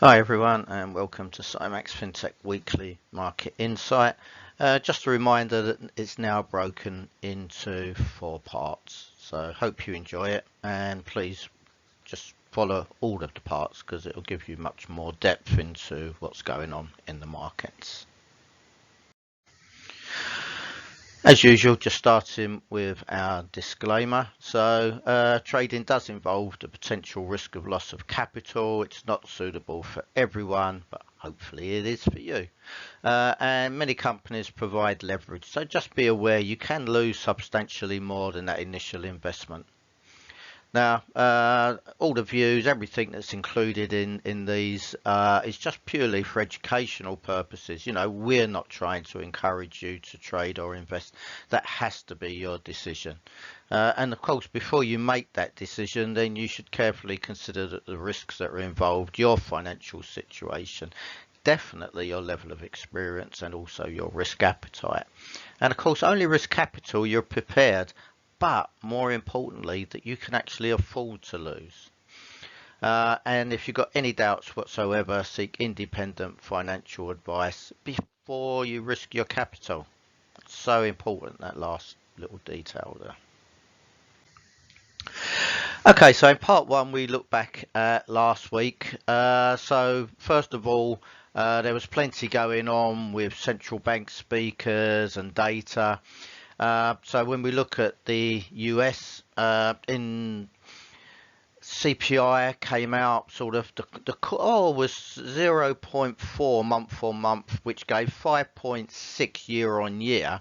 Hi everyone and welcome to Cymax FinTech Weekly Market Insight. Just a reminder that it's now broken into 4 parts, so hope you enjoy it and please just follow all of the parts because it will give you much more depth into what's going on in the markets. As usual, just starting with our disclaimer. So trading does involve the potential risk of loss of capital. It's not suitable for everyone, but hopefully it is for you. And many companies provide leverage, so just be aware you can lose substantially more than that initial investment. Now, all the views, everything that's included in these is just purely for educational purposes. You know, we're not trying to encourage you to trade or invest. That has to be your decision. And of course, before you make that decision, then you should carefully consider the risks that are involved, your financial situation, definitely your level of experience and also your risk appetite. And of course, only risk capital you're prepared, but more importantly, that you can actually afford to lose. And if you've got any doubts whatsoever, seek independent financial advice before you risk your capital. It's so important, that last little detail there. Okay, so in part one, we look back at last week. So first of all, there was plenty going on with central bank speakers and data. So when we look at the US, in CPI came out sort of the core was 0.4 month on month, which gave 5.6 year on year,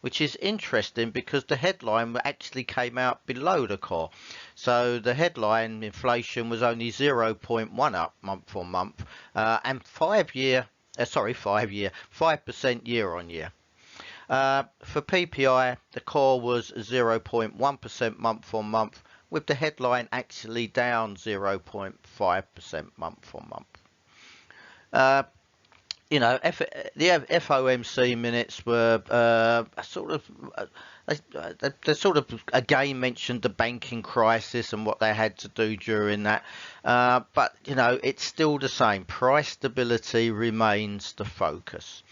which is interesting because the headline actually came out below the core. So the headline inflation was only 0.1 up month on month, and 5% year on year. For PPI, the core was 0.1% month on month, with the headline actually down 0.5% month on month. The FOMC minutes were they sort of again mentioned the banking crisis and what they had to do during that. But it's still the same. Price stability remains the focus.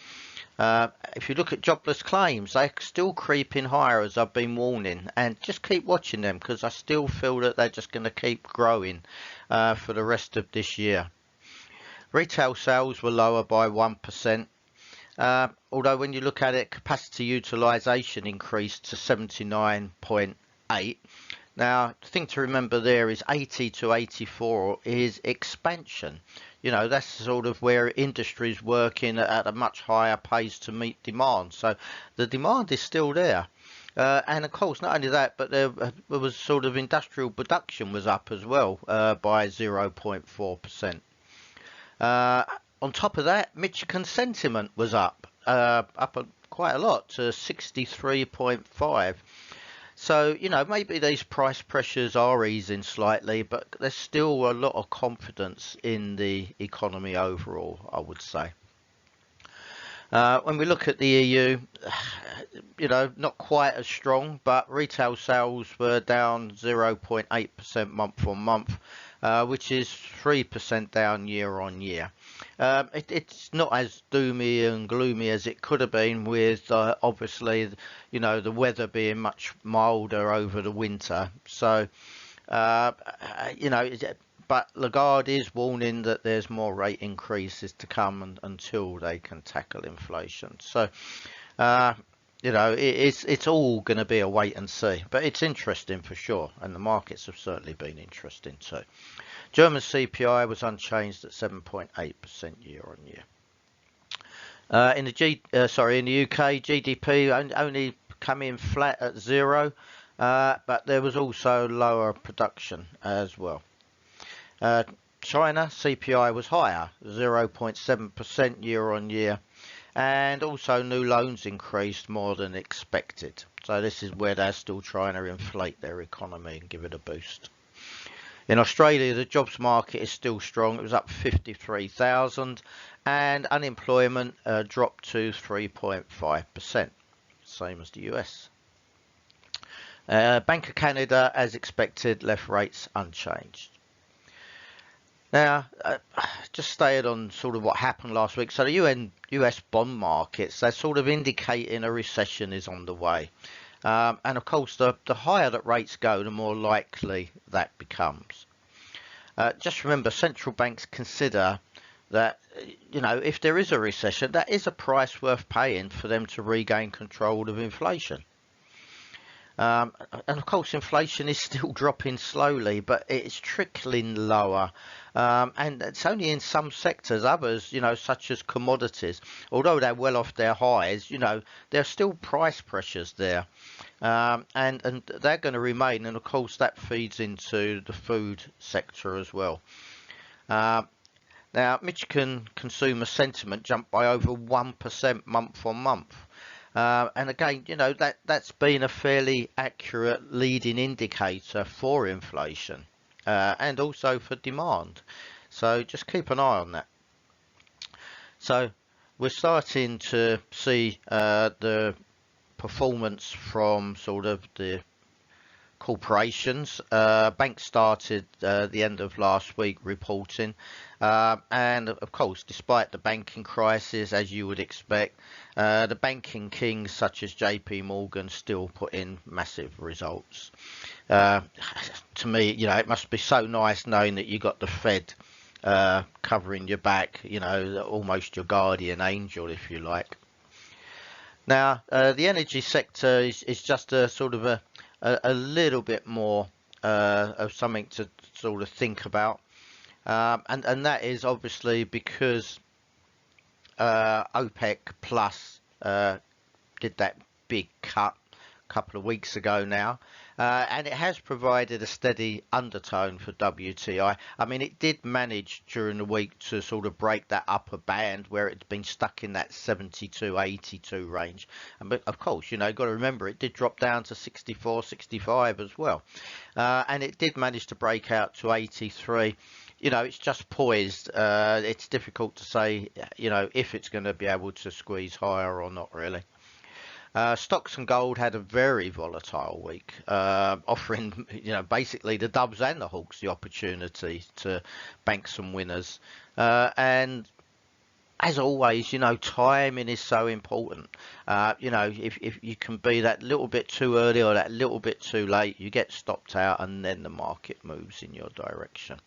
If you look at jobless claims, they're still creeping higher, as I've been warning, and just keep watching them because I still feel that they're just going to keep growing for the rest of this year. Retail sales were lower by 1%, although when you look at it, capacity utilization increased to 79.8. Now, the thing to remember there is 80 to 84 is expansion. That's sort of where industry's working at a much higher pace to meet demand. So the demand is still there. And of course, not only that, but there was sort of industrial production was up as well by 0.4%. On top of that, Michigan sentiment was up quite a lot to 63.5. So, maybe these price pressures are easing slightly, but there's still a lot of confidence in the economy overall, I would say. When we look at the EU, not quite as strong, but retail sales were down 0.8% month on month, which is 3% down year on year. It's not as doomy and gloomy as it could have been with obviously, the weather being much milder over the winter. So, but Lagarde is warning that there's more rate increases to come until they can tackle inflation. So, it's all going to be a wait and see, but it's interesting for sure, and the markets have certainly been interesting too. German CPI was unchanged at 7.8% year on year. In the UK, GDP only come in flat at 0, but there was also lower production as well. China CPI was higher, 0.7% year on year, and also new loans increased more than expected. So this is where they're still trying to inflate their economy and give it a boost. In Australia, the jobs market is still strong. It was up 53,000, and unemployment dropped to 3.5%, same as the US. Bank of Canada, as expected, left rates unchanged. Now, just staying on sort of what happened last week. So the US bond markets, they're sort of indicating a recession is on the way. And of course, the higher that rates go, the more likely that becomes. Just remember, central banks consider that, if there is a recession, that is a price worth paying for them to regain control of inflation. And of course, inflation is still dropping slowly, but it's trickling lower. And it's only in some sectors, others, such as commodities, although they're well off their highs, there are still price pressures there. And they're going to remain. And of course, that feeds into the food sector as well. Now, Michigan consumer sentiment jumped by over 1% month on month. And again, that's been a fairly accurate leading indicator for inflation and also for demand. So just keep an eye on that. So we're starting to see the performance from sort of the corporations. Banks started the end of last week reporting, and of course, despite the banking crisis, as you would expect, the banking kings such as JP Morgan still put in massive results. To me, it must be so nice knowing that you got the Fed covering your back, almost your guardian angel, if you like. Now, the energy sector is just a sort of a little bit more of something to sort of think about, and that is obviously because OPEC Plus did that big cut a couple of weeks ago now, and it has provided a steady undertone for WTI. I mean, it did manage during the week to sort of break that upper band where it's been stuck in that 72, 82 range. But of course, got to remember it did drop down to 64, 65 as well. And it did manage to break out to 83. It's just poised. It's difficult to say, if it's going to be able to squeeze higher or not, really. Stocks and gold had a very volatile week, offering, basically the doves and the hawks the opportunity to bank some winners. And as always, timing is so important. If you can be that little bit too early or that little bit too late, you get stopped out and then the market moves in your direction.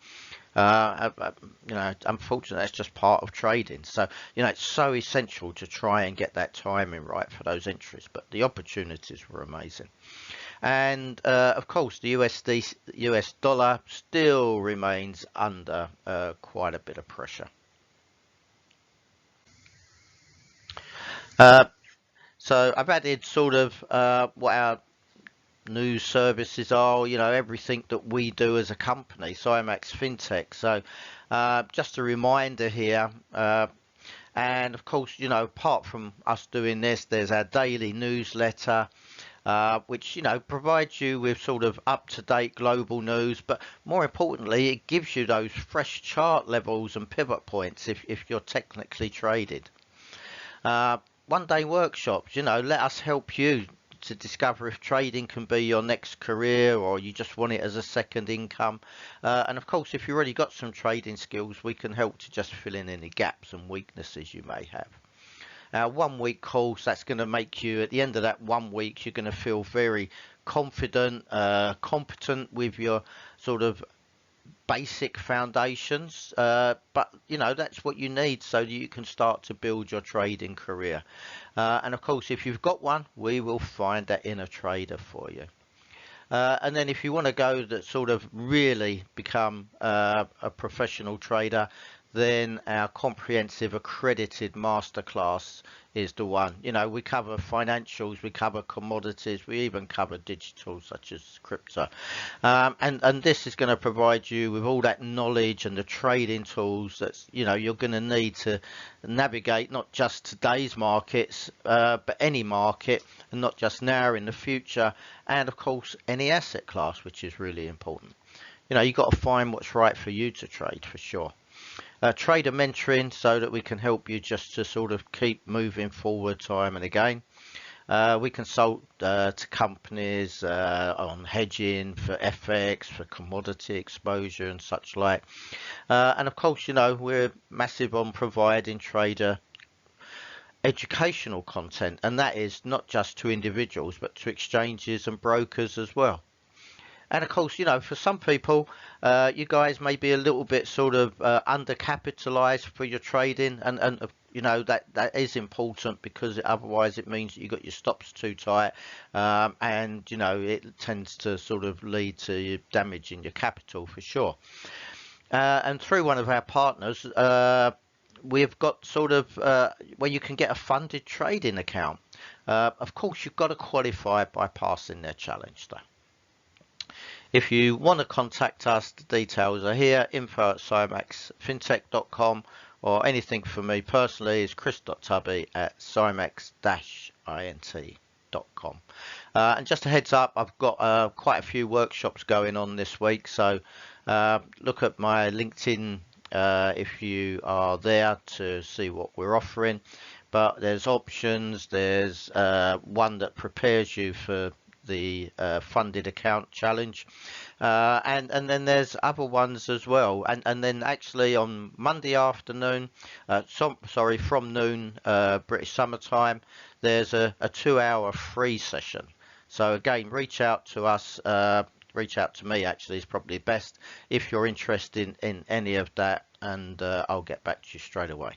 Unfortunately, that's just part of trading. So, it's so essential to try and get that timing right for those entries. But the opportunities were amazing. And of course, the US dollar still remains under quite a bit of pressure. So I've added sort of what our news services are, everything that we do as a company, SciMax FinTech. So just a reminder here, and of course, apart from us doing this, there's our daily newsletter, which provides you with sort of up-to-date global news, but more importantly, it gives you those fresh chart levels and pivot points if you're technically traded. One-day workshops, let us help you to discover if trading can be your next career or you just want it as a second income. And of course, if you've already got some trading skills, we can help to just fill in any gaps and weaknesses you may have. Our 1 week course, that's going to make you, at the end of that 1 week, you're going to feel very confident, competent with your sort of basic foundations, but that's what you need so that you can start to build your trading career. And of course, if you've got one, we will find that inner trader for you. And then if you want to go that sort of really become a professional trader, then our comprehensive accredited masterclass is the one. We cover financials, we cover commodities, we even cover digital such as crypto. And this is going to provide you with all that knowledge and the trading tools that you're going to need to navigate not just today's markets, but any market, and not just now, in the future, and of course any asset class, which is really important. You've got to find what's right for you to trade, for sure. Trader mentoring so that we can help you just to sort of keep moving forward time and again. We consult to companies on hedging for FX, for commodity exposure and such like. And of course, we're massive on providing trader educational content, and that is not just to individuals, but to exchanges and brokers as well. And of course, for some people, you guys may be a little bit sort of undercapitalized for your trading, and that is important, because otherwise it means that you got your stops too tight, and it tends to sort of lead to damaging your capital for sure. And through one of our partners, we've got sort of where you can get a funded trading account. Of course, you've got to qualify by passing their challenge, though. If you want to contact us, the details are here, info@cymaxfintech.com, or anything for me personally is chris.tubby@cymax-int.com. And just a heads up, I've got quite a few workshops going on this week, so look at my LinkedIn if you are there to see what we're offering. But there's options, there's one that prepares you for the funded account challenge, and then there's other ones as well, and then actually on Monday afternoon, from noon British summertime, there's a 2-hour free session. So again, reach out to us, reach out to me actually is probably best if you're interested in any of that, and I'll get back to you straight away.